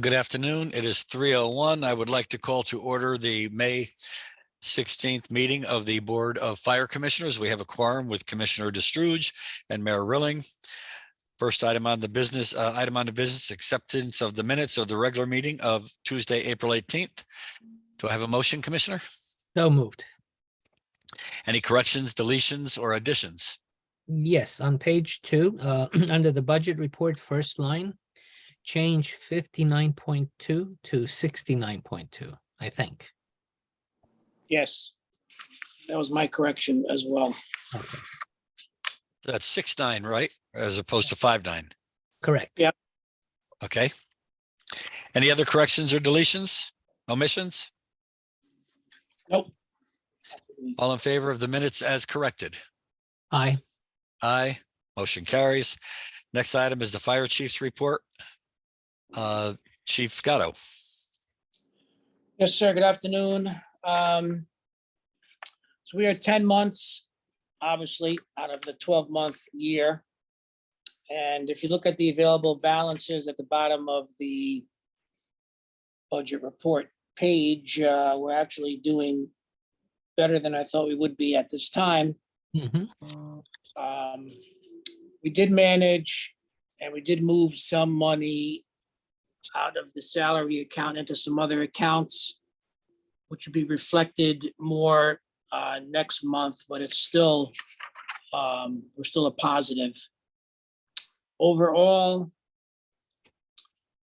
Good afternoon. It is 3:01. I would like to call to order the May 16th meeting of the Board of Fire Commissioners. We have a quorum with Commissioner Destruge and Mayor Rilling. First item on the business, acceptance of the minutes of the regular meeting of Tuesday, April 18th. Do I have a motion, Commissioner? So moved. Any corrections, deletions, or additions? Yes, on page 2, under the budget report, first line, change 59.2 to 69.2, I think. Yes, that was my correction as well. Okay. That's 6.9, right? As opposed to 5.9. Correct. Yeah. Okay. Any other corrections or deletions, omissions? Nope. All in favor of the minutes as corrected? Aye. Aye. Motion carries. Next item is the fire chief's report. Chief Scotto. Yes, sir. Good afternoon. So we are 10 months, obviously, out of the 12-month year. And if you look at the available balances at the bottom of the budget report page, we're actually doing better than I thought we would be at this time. Mhm. We did manage and we did move some money out of the salary account into some other accounts, which will be reflected more next month, but it's still, we're still a positive. Overall,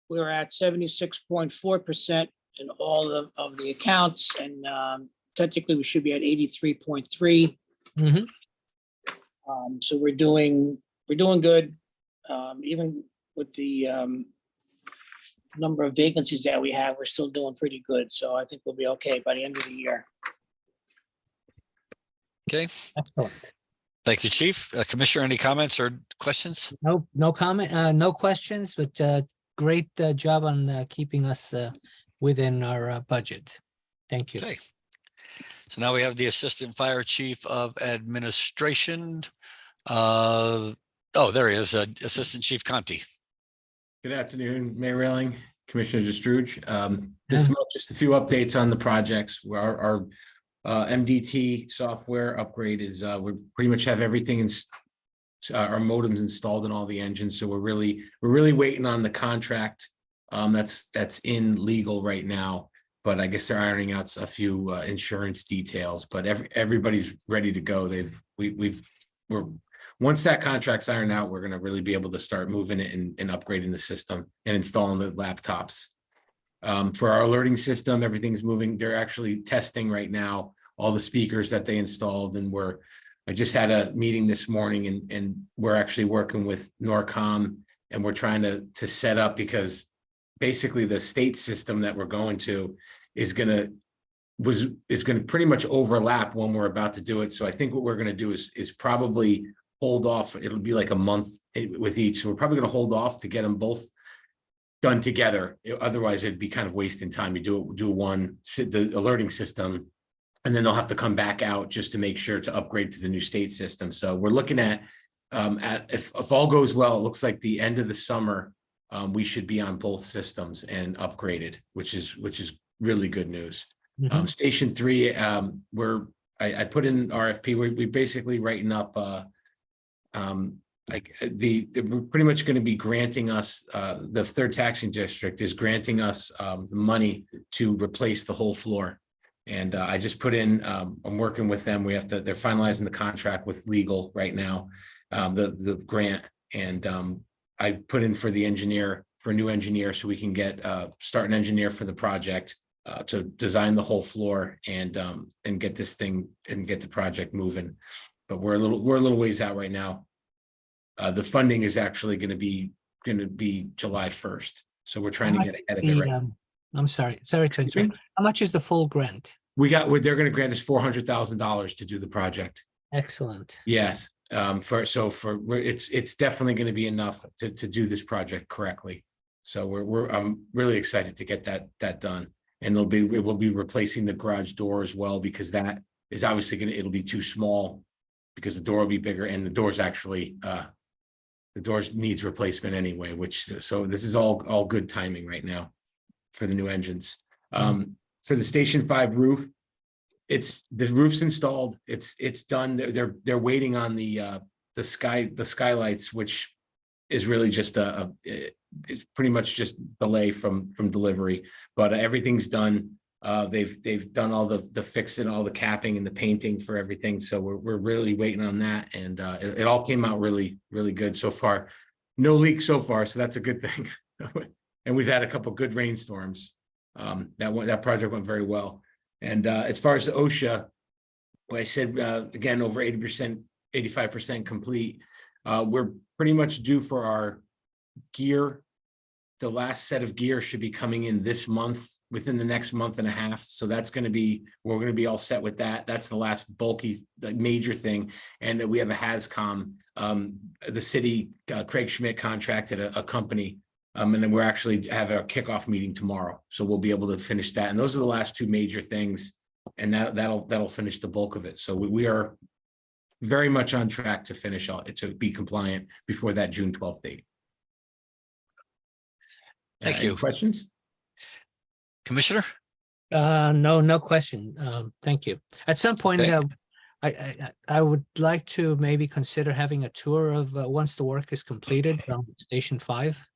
we're at 76.4% in all of the accounts, and technically we should be at 83.3. Mhm. So we're doing good, even with the number of vacancies that we have, we're still doing pretty good. So I think we'll be okay by the end of the year. Okay. Excellent. Thank you, Chief. Commissioner, any comments or questions? No comment, no questions, but great job on keeping us within our budget. Thank you. Okay. So now we have the Assistant Fire Chief of Administration. Oh, there he is, Assistant Chief Conti. Good afternoon, Mayor Rilling, Commissioner Destruge. This month, just a few updates on the projects. Where our MDT software upgrade is, we pretty much have everything in our modems installed in all the engines. So we're really waiting on the contract that's in legal right now. But I guess they're ironing out a few insurance details. But everybody's ready to go. We're once that contract's ironed out, we're going to really be able to start moving it and upgrading the system and installing the laptops. For our alerting system, everything's moving. They're actually testing right now all the speakers that they installed, and I just had a meeting this morning, and we're actually working with Norcom, and we're trying to set up, because basically the state system that we're going to is going to pretty much overlap when we're about to do it. So I think what we're going to do is probably hold off. It'll be like a month with each. So we're probably going to hold off to get them both done together. Otherwise, it'd be kind of wasting time. You do one, the alerting system, and then they'll have to come back out just to make sure to upgrade to the new state system. So we're looking at if all goes well, it looks like the end of the summer, we should be on both systems and upgraded, which is really good news. Mhm. Station 3, I put in RFP. We're basically writing up we're pretty much going to be granting us, the third taxing district is granting us the money to replace the whole floor. And I just put in, I'm working with them. They're finalizing the contract with legal right now, the grant. And I put in for a new engineer, so we can start an engineer for the project to design the whole floor and get this thing and get the project moving. But we're a little ways out right now. The funding is actually going to be July 1st. So we're trying to get ahead of it right. I'm sorry to interrupt. How much is the full grant? They're going to grant us $400,000 to do the project. Excellent. Yes. It's definitely going to be enough to do this project correctly. So I'm really excited to get that done. And we'll be replacing the garage door as well, because that is obviously it'll be too small, because the door will be bigger, and the door's actually the doors needs replacement anyway, so this is all good timing right now for the new engines. For the Station 5 roof, the roof's installed, it's done. They're waiting on the skylights, which is really just it's pretty much just delay from delivery, but everything's done. They've done all the fixing, all the capping and the painting for everything. So we're really waiting on that. And it all came out really, really good so far. No leaks so far, so that's a good thing. And we've had a couple good rainstorms. That project went very well. And as far as the OSHA, like I said, again, over 80%, 85% complete. We're pretty much due for our gear. The last set of gear should be coming in this month, within the next month and a half. So we're going to be all set with that. That's the last bulky, major thing. And we have a HAZCOM. The city, Craig Schmidt contracted a company. And then we're actually have a kickoff meeting tomorrow. So we'll be able to finish that. And those are the last two major things. And that'll finish the bulk of it. So we are very much on track to finish to be compliant before that June 12th date. Thank Any you. questions? Commissioner? No question. Thank you. At some point, Okay. I would like to maybe consider having a tour of once the work is completed on Station 5.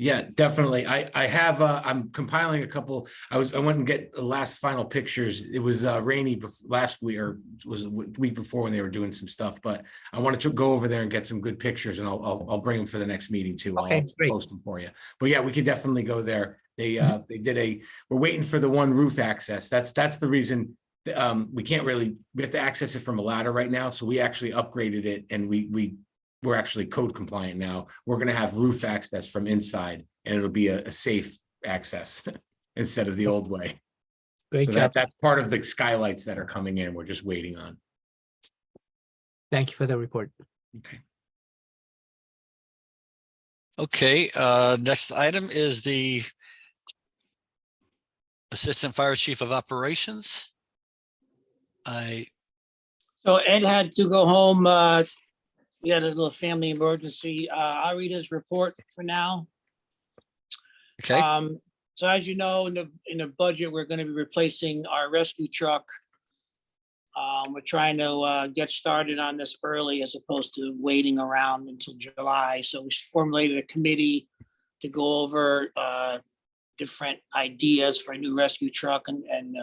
Yeah, definitely. I have, I'm compiling a couple. I went and get the last final pictures. It was rainy last week, or was the week before when they were doing some stuff, but I wanted to go over there and get some good pictures, and I'll bring them for the next meeting too. Okay, I'll great. post them for you. But yeah, we could definitely go there. They we're waiting for the one roof access. That's the reason we have to access it from a ladder right now. So we actually upgraded it, and we're actually code compliant now. We're going to have roof access from inside, and it'll be a safe access instead of the old way. Great So job. that's part of the skylights that are coming in. We're just waiting on. Thank you for the report. Okay. Okay, next item is the Assistant Fire Chief of Operations. So Ed had to go home. We had a little family emergency. I'll read his report for now. Okay, So as you know, in the budget, we're going to be replacing our rescue truck. We're trying to get started on this early as opposed to waiting around until July. So we formulated a committee to go over different ideas for a new rescue truck, and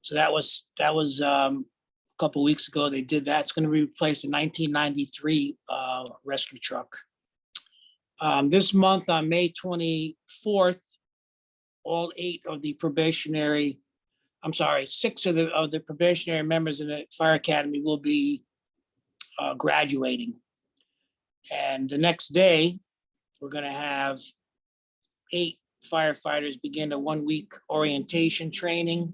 so that was a couple of weeks ago. They did that. It's going to be replaced a 1993 rescue truck. This month on May 24th, all 6 of the probationary members in the fire academy will be graduating. And the next day, we're going to have 8 firefighters begin a 1-week orientation training.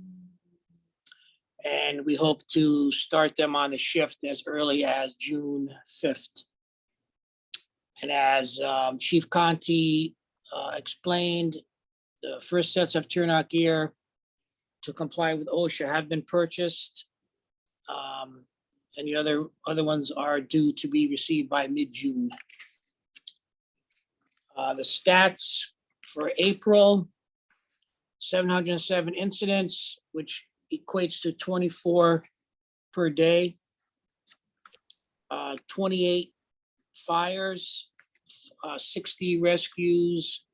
And we hope to start them on the shift as early as June 5th. And as Chief Conti explained, the first sets of turnout gear to comply with OSHA have been purchased. And the other ones are due to be received by mid-June. The stats for April, 707 incidents, which equates to 24 per day. 28 fires, 60 rescues,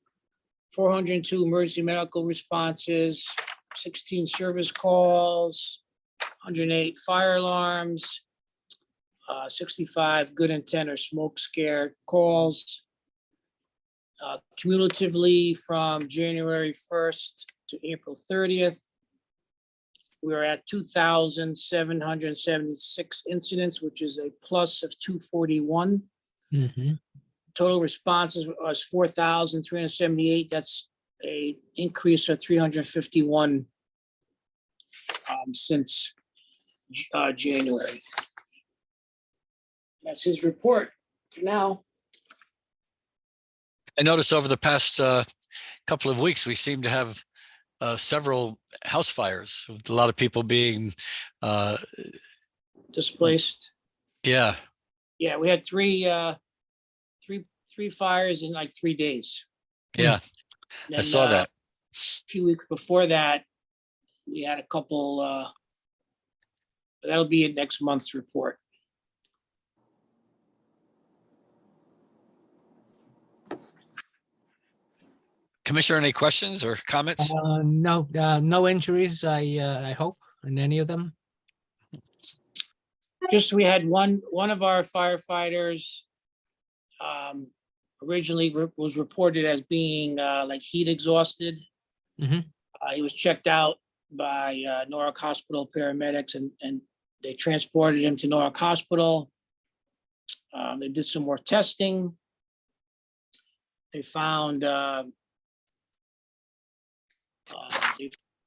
402 emergency medical responses, 16 service calls, 108 fire alarms, 65 good intent or smoke scare calls. Cumulatively from January 1st to April 30th, we're at 2,776 incidents, which is a plus of 241. Mhm. Total responses was 4,378. That's a increase of 351 since January. That's his report for now. I noticed over the past couple of weeks, we seem to have several house fires, with a lot of people being, Displaced. yeah, Yeah, we had 3 3 fires in like 3 days. Yeah, I And, saw that. A few weeks before that, we had a couple, that'll be in next month's report. Commissioner, any questions or comments? No, no injuries, I hope, in any of them. Just, we had one of our firefighters originally was reported as being like heat exhausted. Mhm. He was checked out by Norwalk Hospital paramedics and they transported him to Norwalk Hospital. They did some more testing. They found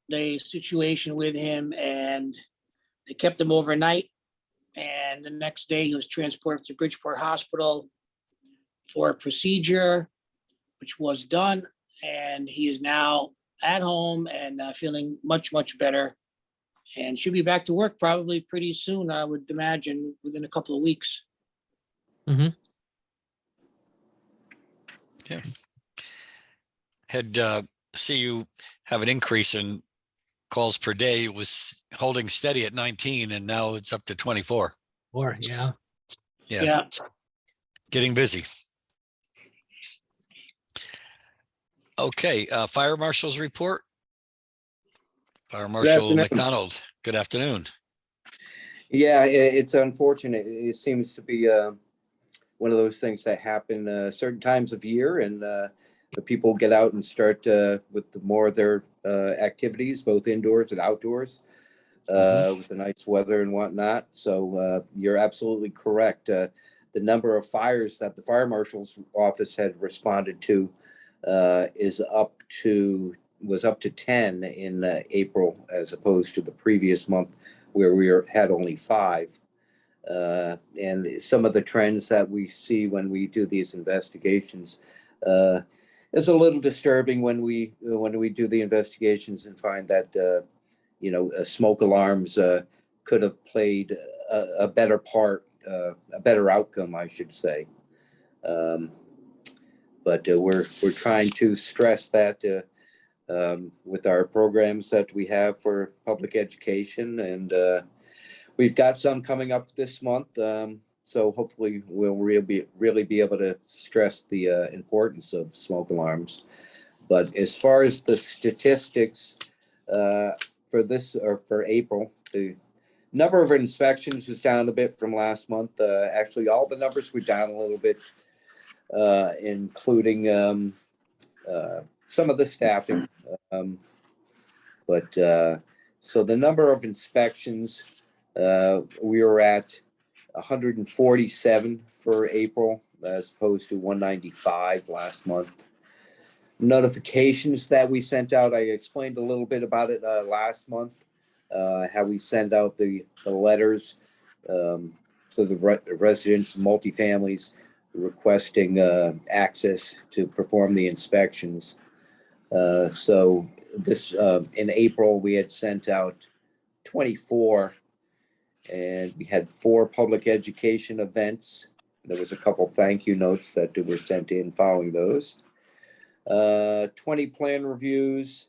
the situation with him and they kept him overnight. And the next day he was transported to Bridgeport Hospital for a procedure, which was done. And he is now at home and feeling much, much better. And should be back to work probably pretty soon, I would imagine, within a couple of weeks. Had see you have an increase in calls per day. It was holding steady at 19 and now it's up to 24. Or, yeah. Yeah, getting busy. Okay, Fire Marshal's report. Fire Marshal afternoon. McDonald, good afternoon. Yeah, it's unfortunate. It seems to be one of those things that happen certain times of year, and the people get out and start with more of their activities, both indoors and outdoors, with the nice weather and whatnot. So you're absolutely correct. The number of fires that the Fire Marshal's office had responded to was up to 10 in April, as opposed to the previous month where we had only 5. And some of the trends that we see when we do these investigations, it's a little disturbing when we do the investigations and find that smoke alarms could have played a better part, a better outcome, I should say. But we're trying to stress that with our programs that we have for public education, and we've got some coming up this month. So hopefully we'll really be able to stress the importance of smoke alarms. But as far as the statistics for this, or for April, the number of inspections was down a bit from last month. Actually, all the numbers were down a little bit, including some of the staffing. So the number of inspections, we were at 147 for April, as opposed to 195 last month. Notifications that we sent out, I explained a little bit about it last month, how we send out the letters to the residents, multifamilies, requesting access to perform the inspections. So this in April, we had sent out 24, and we had 4 public education events. There was a couple thank you notes that were sent in following those. 20 plan reviews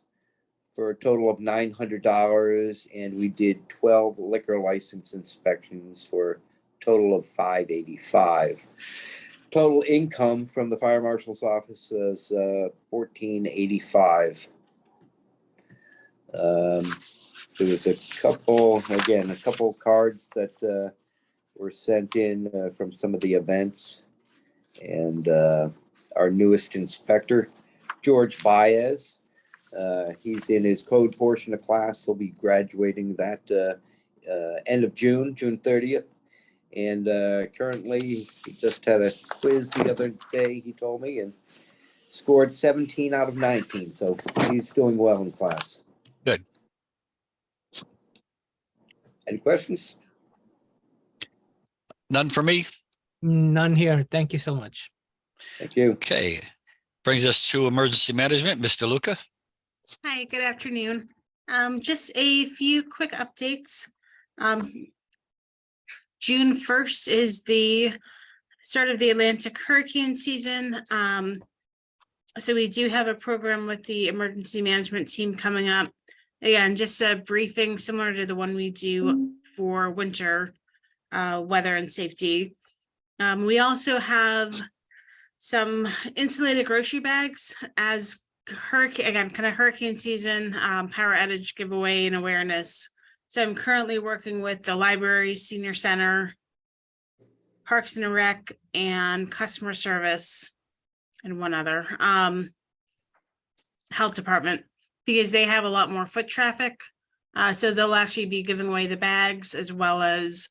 for a total of $900, and we did 12 liquor license inspections for a total of $585. Total income from the Fire Marshal's office was $1,485. There was a couple cards that were sent in from some of the events, and our newest inspector, George Baez, he's in his code portion of class. He'll be graduating that end of June 30th. And currently, he just had a quiz the other day, he told me, and scored 17 out of 19. So he's doing well in class. Good. Any questions? None for me. None here. Thank you so much. Thank you. Okay, brings us to emergency management. Mr. Luca. Hi, good afternoon. Just a few quick updates. June 1st is the start of the Atlantic hurricane season. So we do have a program with the emergency management team coming up. Again, just a briefing similar to the one we do for winter weather and safety. We also have some insulated grocery bags as hurricane, again, kind of hurricane season, power outage giveaway and awareness. So I'm currently working with the library, senior center, Parks and Rec, and customer service, and one other, health department, because they have a lot more foot traffic. So they'll actually be giving away the bags as well as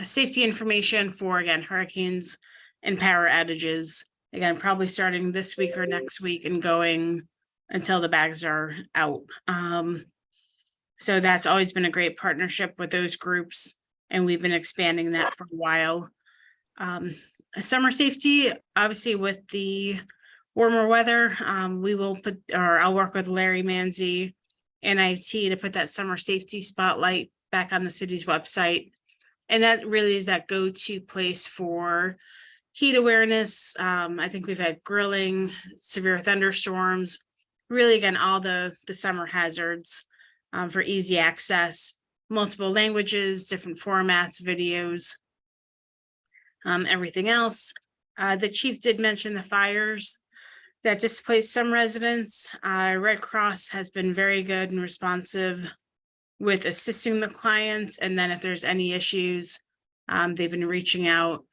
safety information for, again, hurricanes and power outages. Again, probably starting this week or next week and going until the bags are out. So that's always been a great partnership with those groups, and we've been expanding that for a while. Summer safety, obviously with the warmer weather, we will put, or I'll work with Larry Manzi and IT to put that summer safety spotlight back on the city's website. And that really is that go-to place for heat awareness. I think we've had grilling, severe thunderstorms, really, again, all the summer hazards for easy access, multiple languages, different formats, videos, everything else. The chief did mention the fires that displaced some residents. Red Cross has been very good and responsive with assisting the clients. And then if there's any issues, they've been reaching out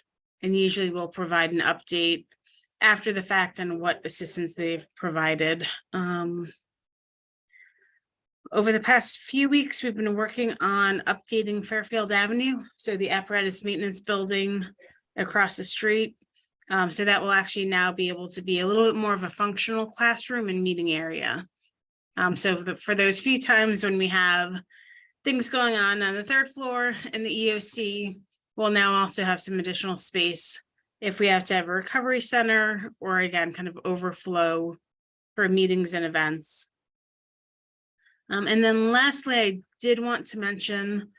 and usually will provide an update after the fact on what assistance they've provided. Over the past few weeks, we've been working on updating Fairfield Avenue. So the apparatus maintenance building across the street. So that will actually now be able to be a little bit more of a functional classroom and meeting area. So for those few times when we have things going on the third floor in the EOC, we'll now also have some additional space if we have to have a recovery center or, again, kind of overflow for meetings and events. And then lastly, I did want to mention,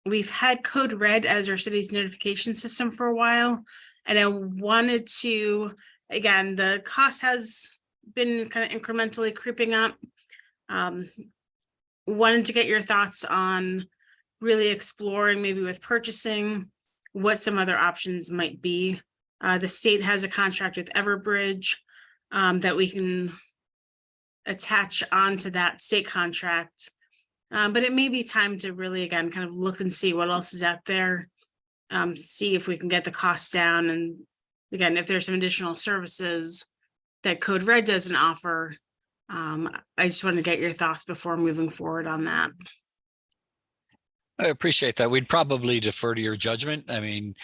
we've had Code Red as our city's notification system for a while. And I wanted to, again, the cost has been kind of incrementally creeping up. Wanted to get your thoughts on really exploring, maybe with purchasing, what some other options might be. The state has a contract with Everbridge that we can attach onto that state contract. But it may be time to really, again, kind of look and see what else is out there. See if we can get the costs down. And again, if there's some additional services that Code Red doesn't offer, I just want to get your thoughts before moving forward on that. I appreciate that. We'd probably defer to your judgment. I mean,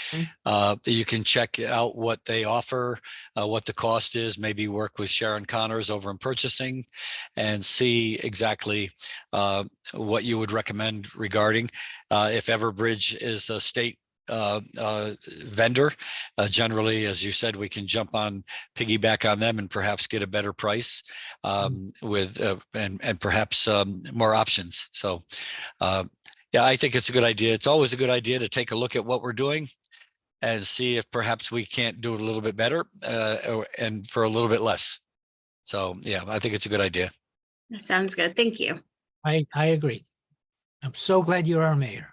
you can check out what they offer, what the cost is, maybe work with Sharon Connors over in purchasing and see exactly what you would recommend regarding if Everbridge is a state vendor. Generally, as you said, we can jump on, piggyback on them and perhaps get a better price with and perhaps more options. So yeah, I think it's a good idea. It's always a good idea to take a look at what we're doing and see if perhaps we can't do it a little bit better and for a little bit less. So yeah, I think it's a good idea. That sounds good. Thank you. I agree. I'm so glad you're our mayor.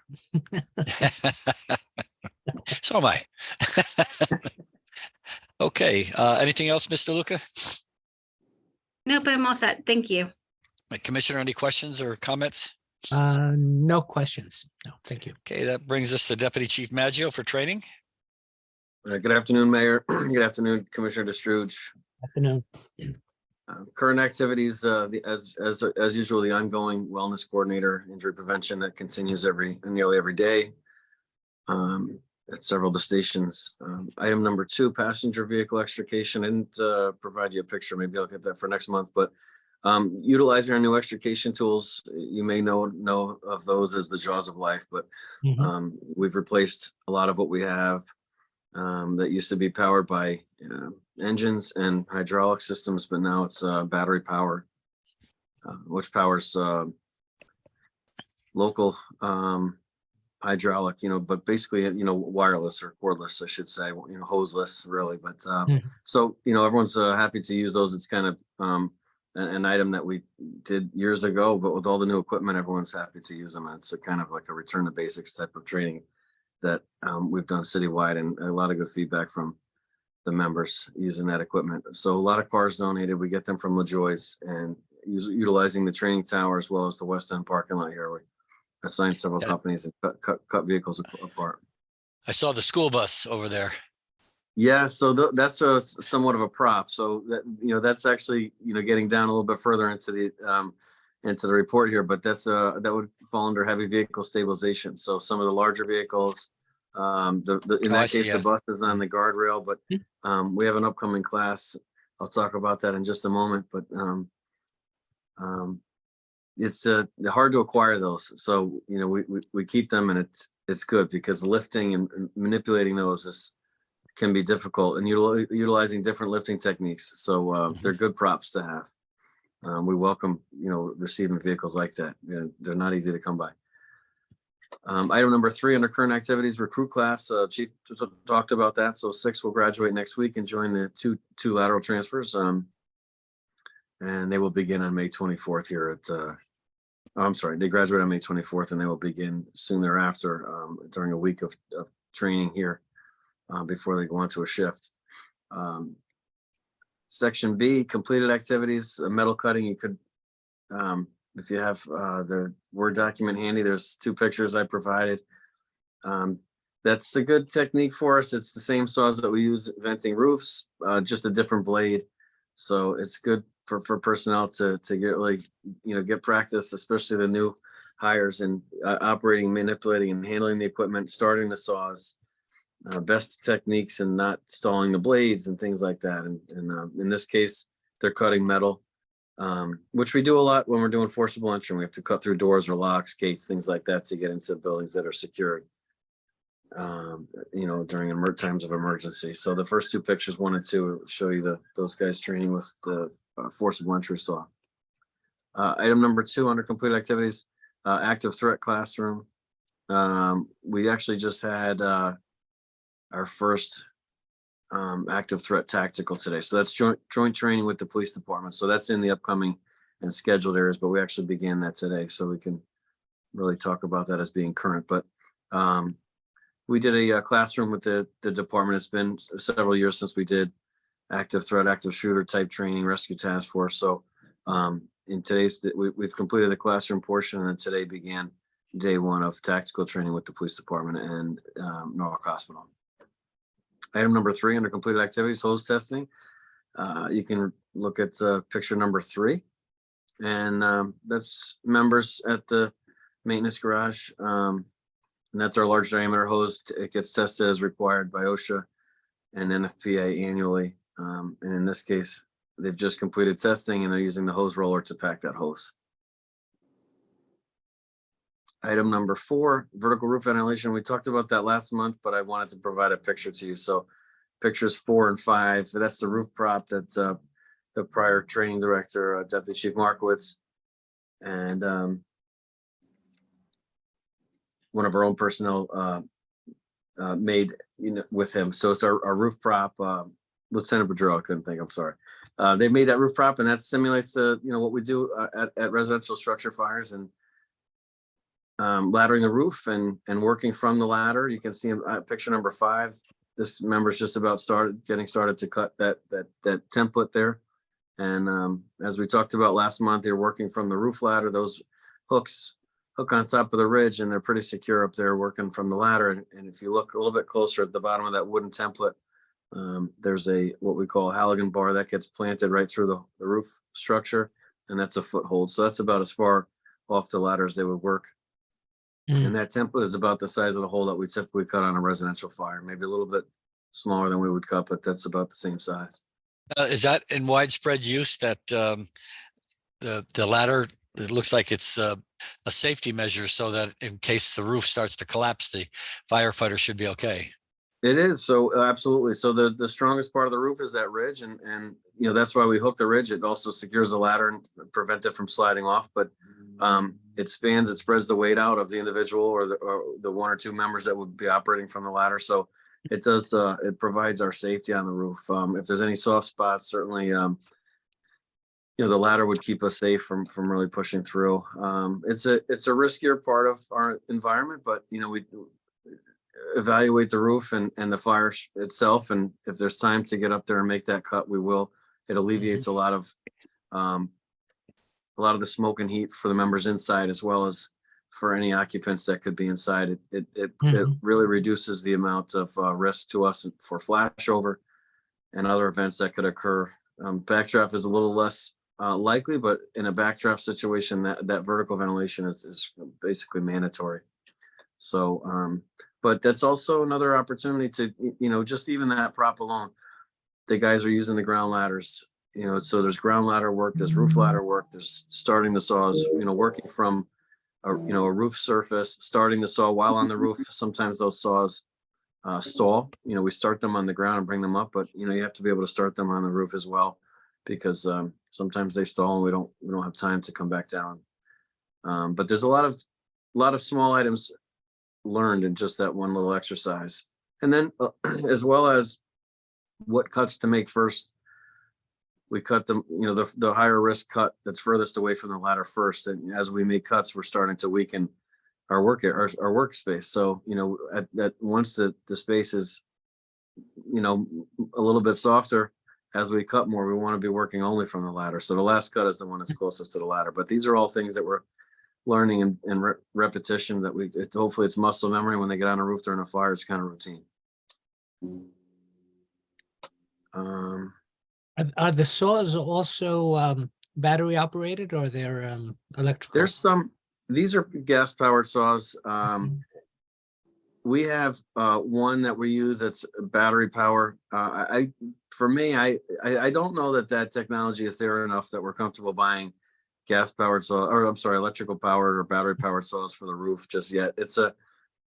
So am I. Okay, anything else, Mr. Luca? Nope, I'm all set. Thank you. Commissioner, any questions or comments? No questions. No, thank you. Okay, that brings us to Deputy Chief Maggio for training. Good afternoon, Mayor. Good afternoon, Commissioner DeStrouge. Afternoon. Current activities, as usual, the ongoing wellness coordinator, injury prevention that continues nearly every day at several of the stations. Item number 2, passenger vehicle extrication. I didn't provide you a picture. Maybe I'll get that for next month, but utilizing our new extrication tools, you may know of those as the jaws of life, but we've replaced a lot of what we have that used to be powered by engines and hydraulic systems, but now it's battery power, which powers local hydraulic, but basically, wireless or cordless, I should say, hoseless really. But so, everyone's happy to use those. It's kind of an item that we did years ago, but with all the new equipment, everyone's happy to use them. And it's a kind of like a return to basics type of training that we've done citywide, and a lot of good feedback from the members using that equipment. So a lot of cars donated. We get them from LaJoy's, and utilizing the training tower as well as the West End parking lot here. We assigned several Yeah. companies and cut vehicles apart. I saw the school bus over there. Yeah, so that's somewhat of a prop. So that's actually getting down a little bit further into the report here, but that would fall under heavy vehicle stabilization. So some of the larger vehicles, in I that see, case, the yeah. bus is on the guardrail, but we have an upcoming class. I'll talk about that in just a moment, but it's hard to acquire those. So we keep them, and it's good because lifting and manipulating those can be difficult, and utilizing different lifting techniques. So they're good props to have. We welcome, receiving vehicles like that. They're not easy to come by. Item number 3 under current activities, recruit class. Chief talked about that. So 6 will graduate next week and join the two lateral transfers. And they will begin on May 24th here at, I'm sorry, they graduate on May 24th, and they will begin soon thereafter during a week of training here. Before they go on to a shift. Section B, completed activities, metal cutting. You could, if you have the Word document handy, there's 2 pictures I provided. That's a good technique for us. It's the same saws that we use venting roofs, just a different blade. So it's good for personnel to get really, get practice, especially the new hires in operating, manipulating, and handling the equipment, starting the saws. Best techniques and not stalling the blades and things like that. And in this case, they're cutting metal, which we do a lot when we're doing forcible entry. We have to cut through doors or locks, gates, things like that to get into buildings that are secured, during times of emergency. So the first 2 pictures, 1 and 2, show you those guys training with the forcible entry saw. Item number 2 under complete activities, active threat classroom. We actually just had our first active threat tactical today. So that's joint training with the police department. So that's in the upcoming and scheduled areas, but we actually began that today. So we can really talk about that as being current. But we did a classroom with the department. It's been several years since we did active threat, active shooter type training, rescue task force. So in today's, we've completed the classroom portion, and then today began day 1 of tactical training with the police department and Norwalk Hospital. Item number 3 under completed activities, hose testing. You can look at picture number 3, and that's members at the maintenance garage. And that's our large diameter hose. It gets tested as required by OSHA and NFPA annually. And in this case, they've just completed testing, and they're using the hose roller to pack that hose. Item number 4, vertical roof ventilation. We talked about that last month, but I wanted to provide a picture to you. So pictures 4 and 5, that's the roof prop that the prior training director, Deputy Chief Markowitz, and one of our own personnel made with him. So it's our roof prop, Lieutenant Boudreau, I couldn't think, I'm sorry. They made that roof prop, and that simulates what we do at residential structure fires, and laddering the roof and working from the ladder. You can see picture number 5. This member's just about getting started to cut that template there. And as we talked about last month, they're working from the roof ladder. Those hooks hook on top of the ridge, and they're pretty secure up there working from the ladder. And if you look a little bit closer at the bottom of that wooden template, there's what we call a halogen bar that gets planted right through the roof structure, and that's a foothold. So that's about as far off the ladder as they would work. And that template is about the size of the hole that we typically cut on a residential fire, maybe a little bit smaller than we would cut, but that's about the same size. Is that in widespread use, that the ladder, it looks like it's a safety measure so that in case the roof starts to collapse, the firefighter should be okay? It is. So absolutely. So the strongest part of the roof is that ridge, and that's why we hook the ridge. It also secures the ladder and prevent it from sliding off. But It spreads the weight out of the individual or the one or two members that would be operating from the ladder. So it does, it provides our safety on the roof. If there's any soft spots, certainly, the ladder would keep us safe from really pushing through. It's a riskier part of our environment, but we evaluate the roof and the fire itself. And if there's time to get up there and make that cut, we will. It alleviates a lot of the smoke and heat for the members inside, as well as for any occupants that could be inside. It really reduces the amount of risk to us for flashover and other events that could occur. Backdraft is a little less likely, but in a backdraft situation, that vertical ventilation is basically mandatory. So, but that's also another opportunity to, just even that prop alone, the guys are using the ground ladders, so there's ground ladder work, there's roof ladder work, there's starting the saws, working from a roof surface, starting the saw while on the roof. Sometimes those saws stall, we start them on the ground and bring them up, but you have to be able to start them on the roof as well, because sometimes they stall and we don't have time to come back down. But there's a lot of small items learned in just that one little exercise. And then as well as what cuts to make first, we cut them, the higher risk cut that's furthest away from the ladder first. And as we make cuts, we're starting to weaken our workspace. So, at once the space is, a little bit softer, as we cut more, we want to be working only from the ladder. So the last cut is the one that's closest to the ladder. But these are all things that we're learning and repetition that hopefully it's muscle memory. When they get on a roof during a fire, it's kind of routine. Are the saws also battery operated, or they're electrical? These are gas powered saws. We have one that we use that's battery power. For me, I don't know that technology is there enough that we're comfortable buying gas powered saw, or I'm sorry, electrical powered or battery powered saws for the roof just yet.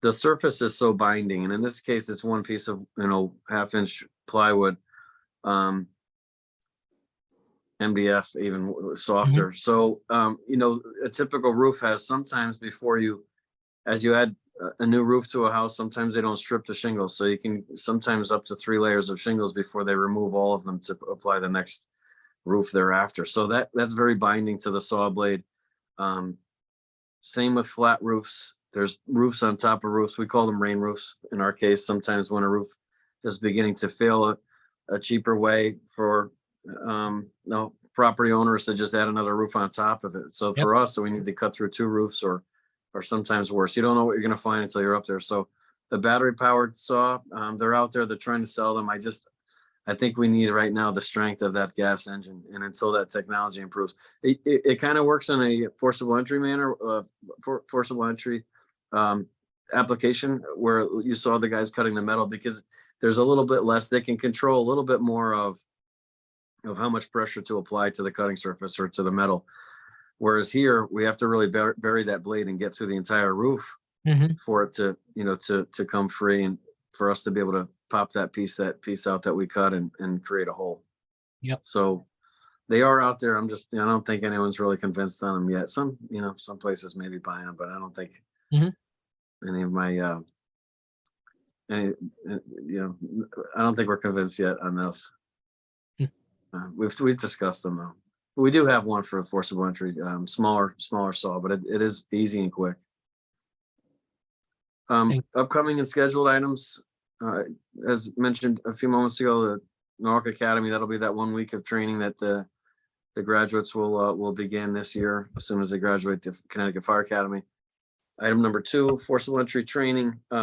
The surface is so binding, and in this case, it's one piece of 1/2-inch plywood, MDF, even softer. So a typical roof has sometimes as you add a new roof to a house, sometimes they don't strip the shingles, so you can sometimes up to 3 layers of shingles before they remove all of them to apply the next roof thereafter. So that's very binding to the saw blade. Same with flat roofs. There's roofs on top of roofs. We call them rain roofs in our case. Sometimes when a roof is beginning to fail, a cheaper way for property owners to just add another roof on top of it. So for us, we need to cut through 2 roofs or sometimes worse. You don't know what you're going to find until you're up there. So the battery powered saw, they're out there, they're trying to sell them. I think we need right now the strength of that gas engine. And until that technology improves, it kind of works in a forcible entry manner, forcible entry application, where you saw the guys cutting the metal, because there's a little bit less, they can control a little bit more of how much pressure to apply to the cutting surface or to the metal. Whereas here, we have to really bury that blade and get through the entire roof for it to, to come free, and for us to be able to pop that piece out that we cut and create a hole. Yep. So they are out there. I'm just, I don't think anyone's really convinced on them yet. Some places may be buying them, but I don't think any of my, I don't think we're convinced yet on those. We've discussed them though. We do have one for a forcible entry, smaller saw, but it is easy and quick. Upcoming and scheduled items, as mentioned a few moments ago, the Norwalk Academy, that'll be that 1 week of training that the graduates will begin this year as soon as they graduate to Connecticut Fire Academy. Item number 2, forcible entry training. We've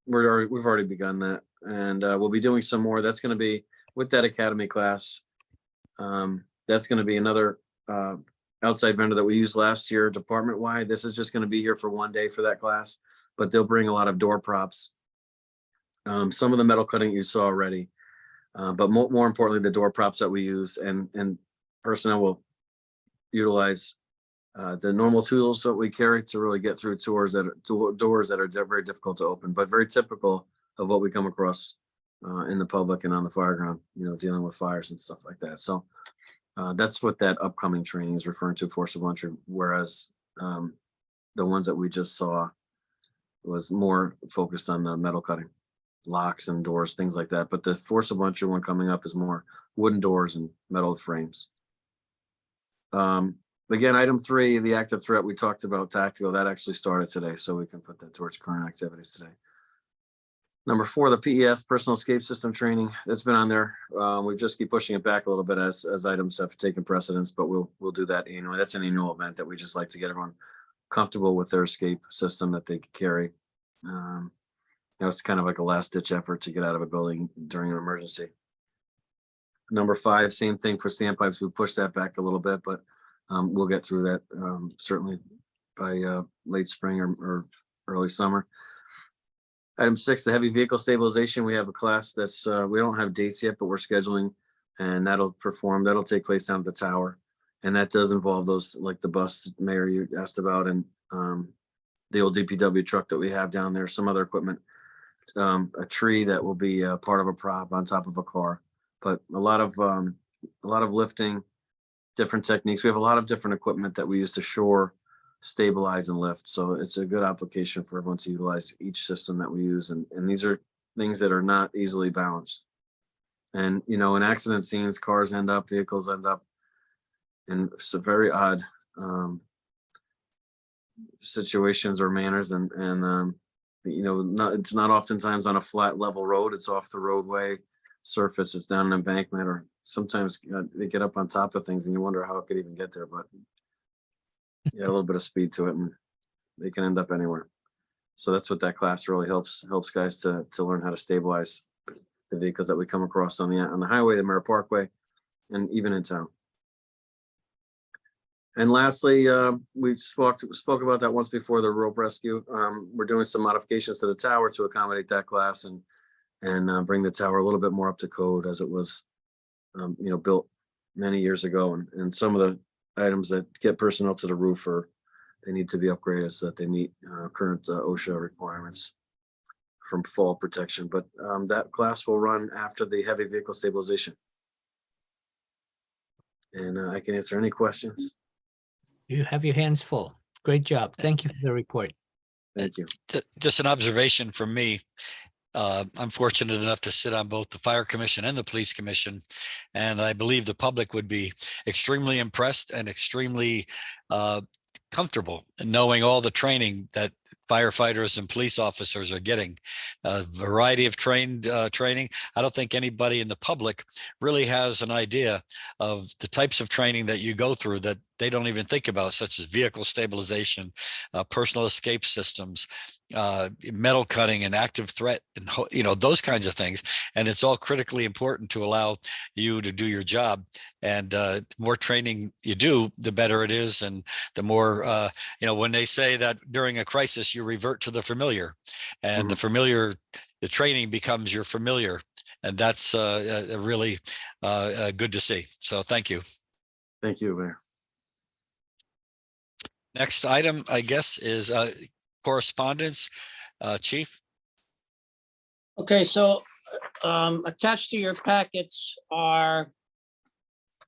already begun that, and we'll be doing some more. That's going to be with that academy class. That's going to be another outside vendor that we used last year, department-wide. This is just going to be here for 1 day for that class, but they'll bring a lot of door props. Some of the metal cutting you saw already, but more importantly, the door props that we use, and personnel will utilize the normal tools that we carry to really get through doors that are very difficult to open, but very typical of what we come across in the public and on the fire ground, dealing with fires and stuff like that. So that's what that upcoming training is referring to, forcible entry. Whereas the ones that we just saw was more focused on the metal cutting, locks and doors, things like that. But the forcible entry one coming up is more wooden doors and metal frames. Again, item 3, the active threat, we talked about tactical, that actually started today, so we can put that towards current activities today. Number 4, the PES, personal escape system training, that's been on there. We just keep pushing it back a little bit as items have taken precedence, but we'll do that annually. That's an annual event that we just like to get everyone comfortable with their escape system that they carry. It's kind of like a last ditch effort to get out of a building during an emergency. Number 5, same thing for standpipes. We pushed that back a little bit, but we'll get through that certainly by late spring or early summer. Item 6, the heavy vehicle stabilization. We have a class that's, we don't have dates yet, but we're scheduling, and that'll take place down at the tower. And that does involve those, like the bus, Mayor, you asked about, and the old DPW truck that we have down there, some other equipment, a tree that will be part of a prop on top of a car, but a lot of lifting, different techniques. We have a lot of different equipment that we use to shore, stabilize, and lift. So it's a good application for everyone to utilize each system that we use. And these are things that are not easily balanced. And, in accident scenes, cars end up, vehicles end up in some very odd situations or manners. And it's not oftentimes on a flat level road. It's off the roadway surface. It's down an embankment, or sometimes they get up on top of things and you wonder how it could even get there. But a little bit of speed to it and they can end up anywhere. So that's what that class really helps guys to learn how to stabilize the vehicles that we come across on the highway, the Merritt Parkway, and even in town. And lastly, we spoke about that once before, the rope rescue. We're doing some modifications to the tower to accommodate that class and bring the tower a little bit more up to code as it was, built many years ago. And some of the items that get personnel to the roof they need to be upgraded so that they meet current OSHA requirements from fall protection. But that class will run after the heavy vehicle stabilization. And I can answer any questions. You have your hands full. Great job. Thank you for the report. Thank you. Just an observation from me. I'm fortunate enough to sit on both the Fire Commission and the Police Commission, and I believe the public would be extremely impressed and extremely comfortable in knowing all the training that firefighters and police officers are getting. A variety of training. I don't think anybody in the public really has an idea of the types of training that you go through that they don't even think about, such as vehicle stabilization, personal escape systems, metal cutting and active threat, and those kinds of things. And it's all critically important to allow you to do your job. And the more training you do, the better it is. And the more, when they say that during a crisis, you revert to the familiar, and the familiar, the training becomes your familiar. And that's really good to see. So thank you. Thank you, Mayor. Next item, I guess, is correspondence. Chief? Okay, so attached to your packets are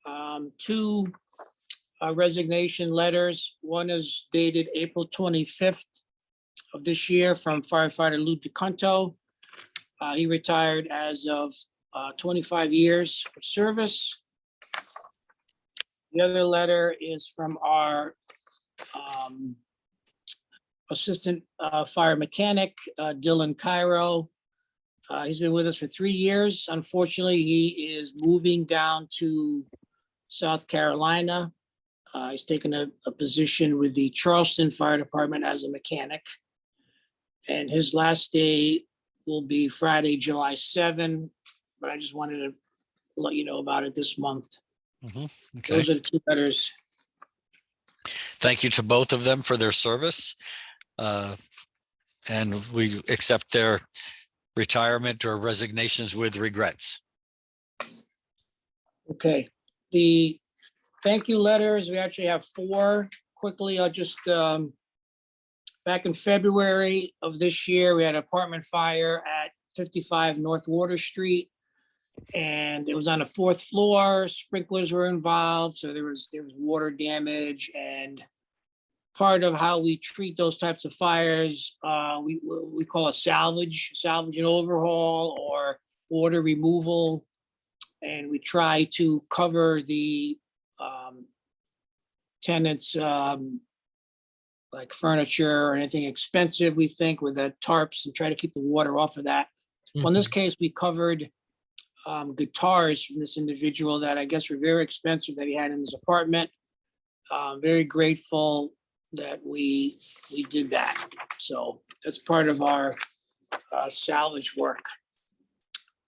2 resignation letters. One is dated April 25th of this year from firefighter Lou DeConto. He retired as of 25 years of service. The other letter is from our assistant fire mechanic, Dylan Cairo. He's been with us for 3 years. Unfortunately, he is moving down to South Carolina. He's taken a position with the Charleston Fire Department as a mechanic. And his last day will be Friday, July 7, but I just wanted to let you know about it this month. Okay. Those are the 2 letters. Thank you to both of them for their service. And we accept their retirement or resignations with regrets. Okay, the thank you letters, we actually have 4. Quickly, I'll just, back in February of this year, we had an apartment fire at 55 North Water Street. And it was on the 4th floor, sprinklers were involved, so there was water damage, and part of how we treat those types of fires, we call a salvage and overhaul or water removal. And we try to cover the tenants, like furniture or anything expensive, we think, with the tarps and try to keep the water off of that. Well, in this case, we covered guitars from this individual that I guess were very expensive that he had in his apartment. Very grateful that we did that. So that's part of our salvage work.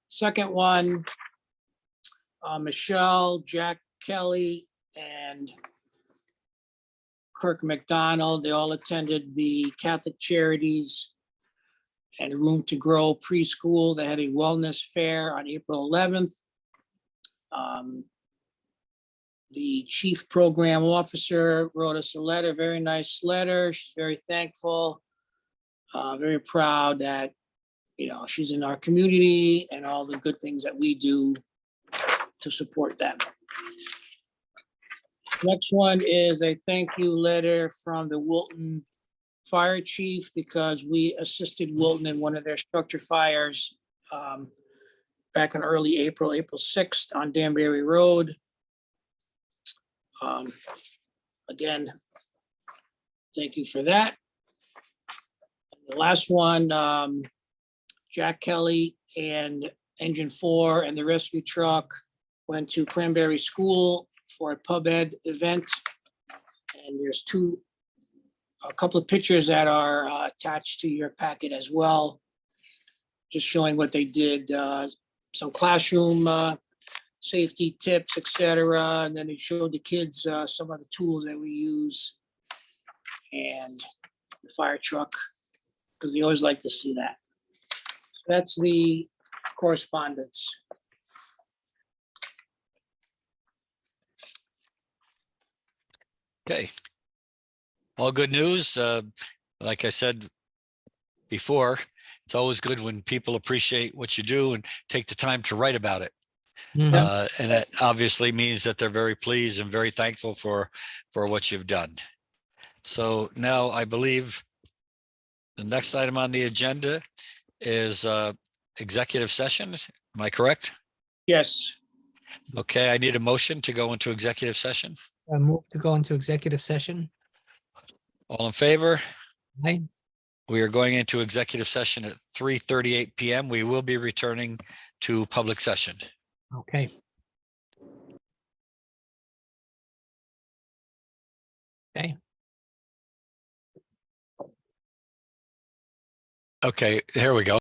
Second one, Michelle, Jack Kelly, and Kirk McDonald, they all attended the Catholic Charities and Room to Grow preschool. They had a wellness fair on April 11th. The chief program officer wrote us a letter, very nice letter. She's very thankful, very proud that, you know, she's in our community and all the good things that we do to support them. Next one is a thank you letter from the Wilton Fire Chief because we assisted Wilton in one of their structure fires back in early April 6th on Danbury Road. Again, thank you for that. The last one, Jack Kelly and Engine 4 and the rescue truck went to Cranberry School for a pub ed event. And there's a couple of pictures that are attached to your packet as well, just showing what they did, some classroom safety tips, etc. And then it showed the kids some of the tools that we use and the fire truck, because they always like to see that. So that's the correspondence. Okay. All good news. Like I said before, it's always good when people appreciate what you do and take the time to write about it. Mhm. And that obviously means that they're very pleased and very thankful for what you've done. So now I believe the next item on the agenda is executive session. Am I correct? Yes, Okay, I need a motion to go into executive session. I move to go into executive session. All in favor? Aye. We are going into executive session at 3:38 PM. We will be returning to public session. Okay. Okay. Okay, here we go.